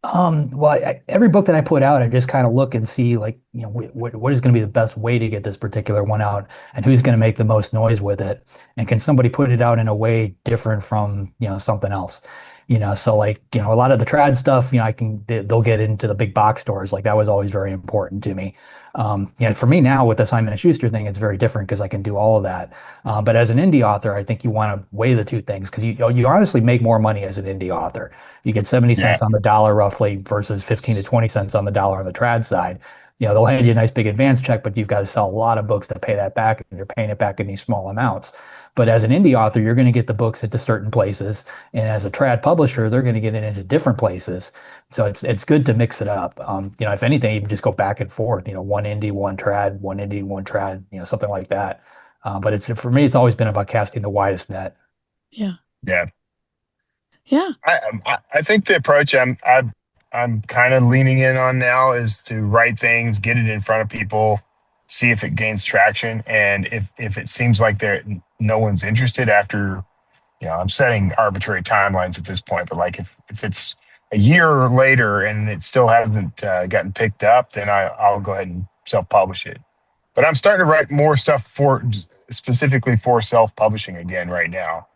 Well, every book that I put out, I just kind of look and see like, what is going to be the best way to get this particular one out and who's going to make the most noise with it. And can somebody put it out in a way different from, something else? So like, a lot of the trad stuff, they'll get into the big box stores. Like that was always very important to me. For me now with the Simon and Schuster thing, it's very different because I can do all of that. But as an indie author, I think you want to weigh the two things because you honestly make more money as an indie author. You get 70 Yeah. cents on the dollar roughly versus 15 to 20 cents on the dollar on the trad side. They'll hand you a nice big advance check, but you've got to sell a lot of books to pay that back, and you're paying it back in these small amounts. But as an indie author, you're going to get the books into certain places, and as a trad publisher, they're going to get it into different places. So it's good to mix it up. If anything, you can just go back and forth. One indie, one trad, one indie, one trad. Something like that. But for me, it's always been about casting the widest net. Yeah. Yeah. Yeah. I think the approach I'm kind of leaning in on now is to write things, get it in front of people, see if it gains traction, and if it seems like no one's interested after, I'm setting arbitrary timelines at this point, but like if it's a year later and it still hasn't gotten picked up, then I'll go ahead and self-publish it. But I'm starting to write more stuff specifically for self-publishing again right now,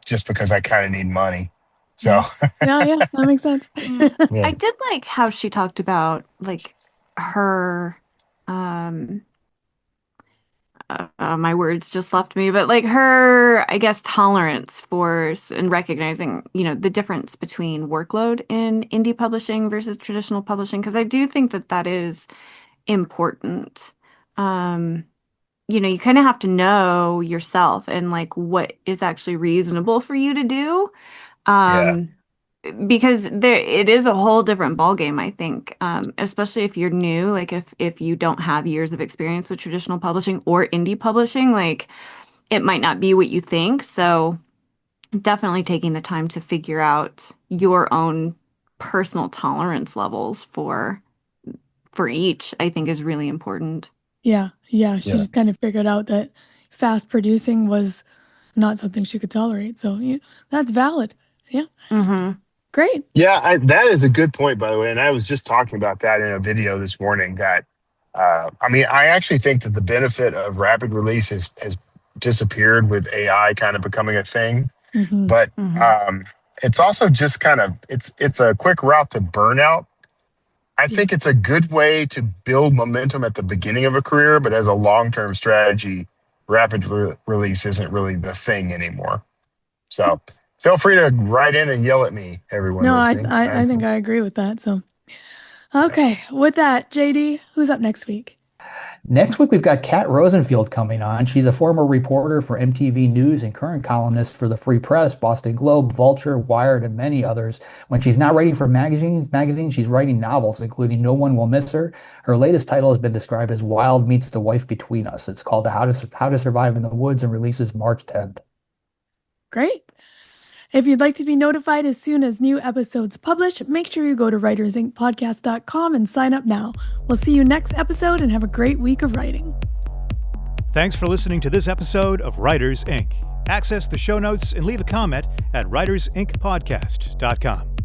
just because I kind of need money. So yeah, that makes sense. Yeah. I did like how she talked about like her my words just left me, but like her, I guess, tolerance for and recognizing, the difference between workload in indie publishing versus traditional publishing, because I do think that is important. You kind of have to know yourself and like what is actually reasonable for you to do. Yeah. Because it is a whole different ballgame, I think, especially if you're new, like if you don't have years of experience with traditional publishing or indie publishing, like it might not be what you think. So definitely taking the time to figure out your own personal tolerance levels for each, I think is really important. Yeah. She Yeah. just kind of figured out that fast producing was not something she could tolerate. So that's valid. Yeah. Mm-hmm. Great. Yeah, that is a good point, by the way. And I was just talking about that in a video this morning. That I actually think that the benefit of rapid release has disappeared with AI kind of becoming a thing. Mm-hmm. But it's also just kind of it's a quick route to burnout. I think it's a good way to build momentum at the beginning of a career, but as a long-term strategy, rapid release isn't really the thing anymore. So feel free to write in and yell at me, everyone No, listening. I think I agree with that. So, okay. With that, JD, who's up next week? Next week, we've got Kat Rosenfield coming on. She's a former reporter for MTV News and current columnist for the Free Press, Boston Globe, Vulture, Wired, and many others. When she's not writing for magazines, she's writing novels, including No One Will Miss Her. Her latest title has been described as Wild Meets the Wife Between Us. It's called How to Survive in the Woods and releases March 10th. Great. If you'd like to be notified as soon as new episodes publish, make sure you go to writersincpodcast.com and sign up now. We'll see you next episode and have a great week of writing. Thanks for listening to this episode of Writers Inc. Access the show notes and leave a comment at writersincpodcast.com.